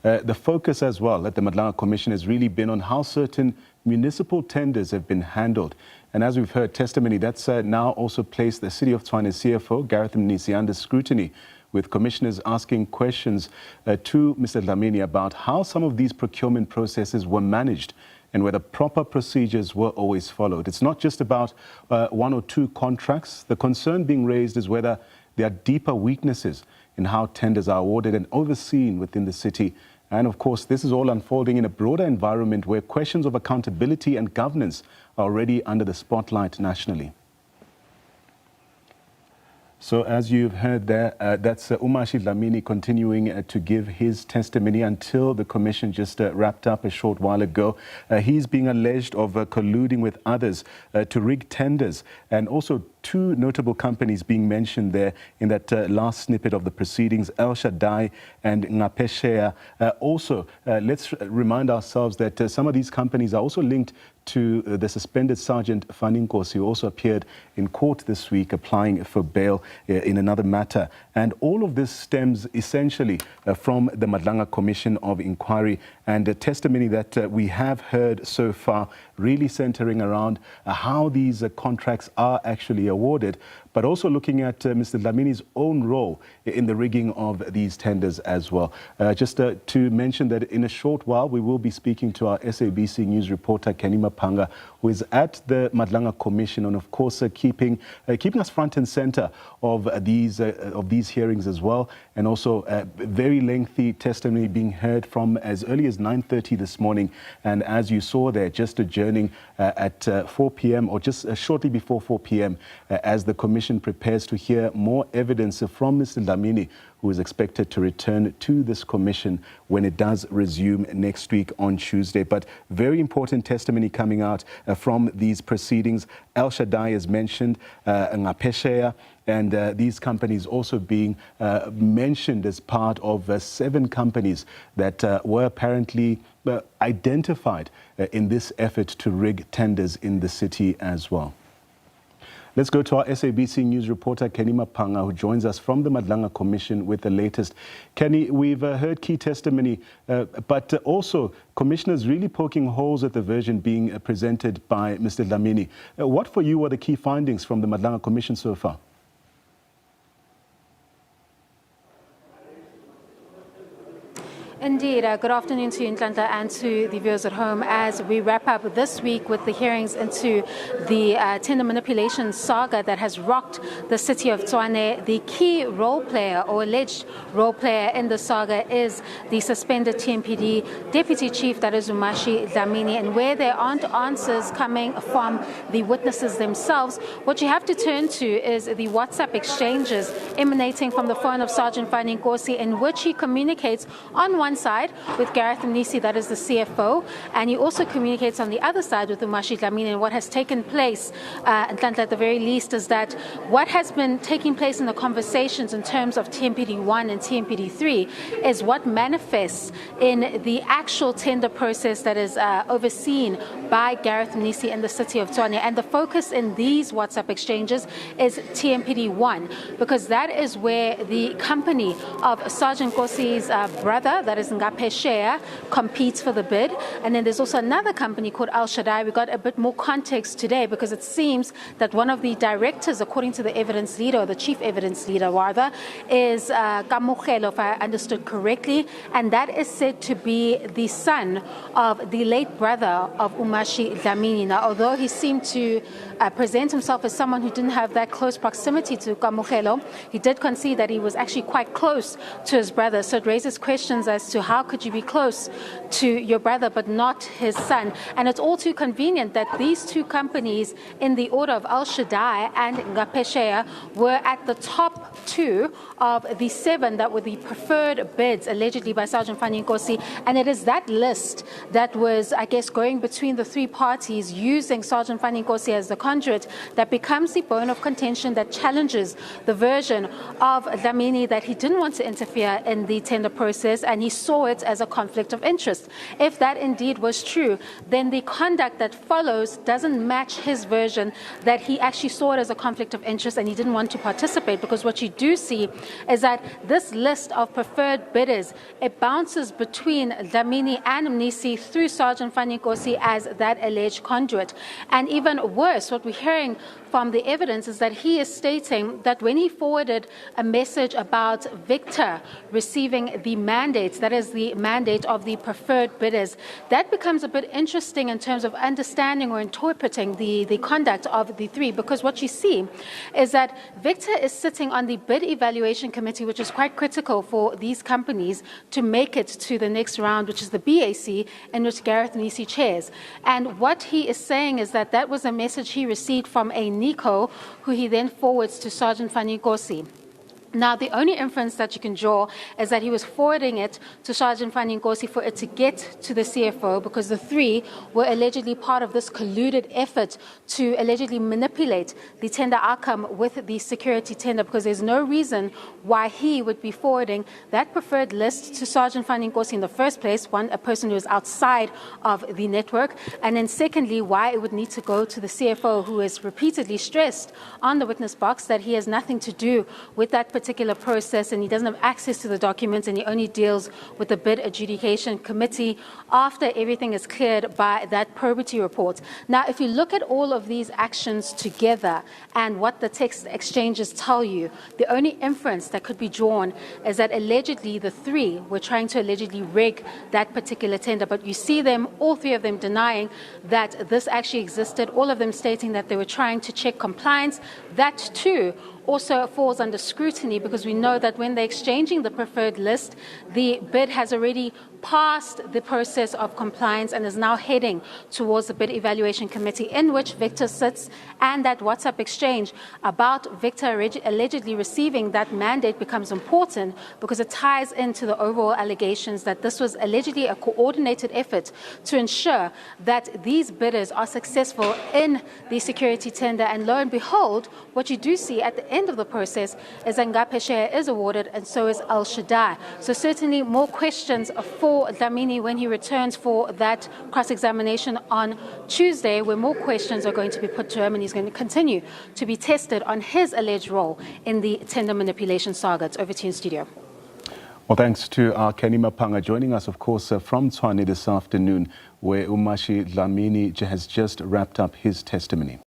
The focus as well at the Madlanga Commission has really been on how certain municipal tenders have been handled. And as we've heard testimony, that's now also placed the City of Tshwane CFO, Gareth Mnisi, under scrutiny, with commissioners asking questions to Mr. Dlamini about how some of these procurement processes were managed and whether proper procedures were always followed. It's not just about one or two contracts. The concern being raised is whether there are deeper weaknesses in how tenders are awarded and overseen within the city. And of course, this is all unfolding in a broader environment where questions of accountability and governance are already under the spotlight nationally. So as you've heard there, that's Umashi Dlamini continuing to give his testimony until the commission just wrapped up a short while ago. He's being alleged of colluding with others to rig tenders, and also two notable companies being mentioned there in that last snippet of the proceedings, El Shaddai and Ngapeshea. Also, let's remind ourselves that some of these companies are also linked to the suspended Sergeant Faninkosi, who also appeared in court this week applying for bail in another matter. And all of this stems essentially from the Madlanga Commission of Inquiry, and the testimony that we have heard so far really centering around how these contracts are actually awarded, but also looking at Mr. Dlamini's own role in the rigging of these tenders as well. Just to mention that in a short while, we will be speaking to our SABC News reporter, Kenny Mapanga, who is at the Madlanga Commission, and of course keeping us front and center of these hearings as well, and also very lengthy testimony being heard from as early as 9:30 this morning. And as you saw there, just adjourning at 4 p.m. or just shortly before 4 p.m. As the Commission prepares to hear more evidence from Mr. Dlamini, who is expected to return to this commission when it does resume next week on Tuesday. But very important testimony coming out from these proceedings. El Shaddai is mentioned, Ngapeshea, and these companies also being mentioned as part of 7 companies that were apparently identified in this effort to rig tenders in the city as well. Let's go to our SABC News reporter, Kenny Mapanga, who joins us from the Madlanga Commission with the latest. Kenny, we've heard key testimony, but also commissioners really poking holes at the version being presented by Mr. Dlamini. What for you were the key findings from the Madlanga Commission so far? Indeed. Good afternoon to you, Nhlanhla, and to the viewers at home. As we wrap up this week with the hearings into the tender manipulation saga that has rocked the city of Tshwane, the key role player or alleged role player in the saga is the suspended TMPD Deputy Chief, that is Umashi Dlamini. And where there aren't answers coming from the witnesses themselves, what you have to turn to is the WhatsApp exchanges emanating from the phone of Sergeant Faninkosi, in which he communicates on one side with Gareth Mnisi, that is the CFO, and he also communicates on the other side with Umashi Dlamini. And what has taken place, at the very least, is that what has been taking place in the conversations in terms of TMPD 1 and TMPD 3 is what manifests in the actual tender process that is overseen by Gareth Mnisi in the city of Tshwane. And the focus in these WhatsApp exchanges is TMPD 1, because that is where the company of Sergeant Nkosi's brother, that is Ngapeshea, competes for the bid. And then there's also another company called El Shaddai. We got a bit more context today because it seems that one of the directors, according to the evidence leader, or the chief evidence leader rather, is Kamogelo, if I understood correctly, and that is said to be the son of the late brother of Umashi Dlamini. Now, although he seemed to present himself as someone who didn't have that close proximity to Kamogelo, he did concede that he was actually quite close to his brother. So it raises questions as to how could you be close to your brother but not his son. And it's all too convenient that these two companies, in the order of El Shaddai and Ngapeshea, were at the top 2 of the 7 that were the preferred bids allegedly by Sergeant Faninkosi. And it is that list that was, I guess, going between the 3 parties, using Sergeant Faninkosi as the conduit, that becomes the bone of contention that challenges the version of Dlamini that he didn't want to interfere in the tender process, and he saw it as a conflict of interest. If that indeed was true, then the conduct that follows doesn't match his version that he actually saw it as a conflict of interest and he didn't want to participate, because what you do see is that this list of preferred bidders, it bounces between Dlamini and Mnisi through Sergeant Fanny Nkosi as that alleged conduit. And even worse, what we're hearing from the evidence is that he is stating that when he forwarded a message about Victor receiving the mandates, that is the mandate of the preferred bidders, that becomes a bit interesting in terms of understanding or interpreting the conduct of the three, because what you see is that Victor is sitting on the bid evaluation committee, which is quite critical for these companies to make it to the next round, which is the BAC, in which Gareth Nisi chairs. And what he is saying is that that was a message he received from a Nico, who he then forwards to Sergeant Fanny Nkosi. Now, the only inference that you can draw is that he was forwarding it to Sergeant Fanny Nkosi for it to get to the CFO, because the three were allegedly part of this colluded effort to allegedly manipulate the tender outcome with the security tender, because there's no reason why he would be forwarding that preferred list to Sergeant Fanny Nkosi in the first place, one, a person who is outside of the network, and then secondly, why it would need to go to the CFO, who has repeatedly stressed on the witness box that he has nothing to do with that particular process and he doesn't have access to the documents, and he only deals with the bid adjudication committee after everything is cleared by that probity report. Now, if you look at all of these actions together and what the text exchanges tell you, the only inference that could be drawn is that allegedly the three were trying to allegedly rig that particular tender, but you see them, all three of them, denying that this actually existed, all of them stating that they were trying to check compliance. That too also falls under scrutiny, because we know that when they're exchanging the preferred list, the bid has already passed the process of compliance and is now heading towards the bid evaluation committee, in which Victor sits, and that WhatsApp exchange about Victor allegedly receiving that mandate becomes important because it ties into the overall allegations that this was allegedly a coordinated effort to ensure that these bidders are successful in the security tender. And lo and behold, what you do see at the end of the process is that Ngapeshe is awarded, and so is Al Shaddai. So certainly more questions for Dlamini when he returns for that cross-examination on Tuesday, where more questions are going to be put to him, and he's going to continue to be tested on his alleged role in the tender manipulation saga. It's over to you in studio. Well, thanks to Kenny Mapanga joining us, of course, from Tshwane this afternoon, where Umashi Dlamini has just wrapped up his testimony.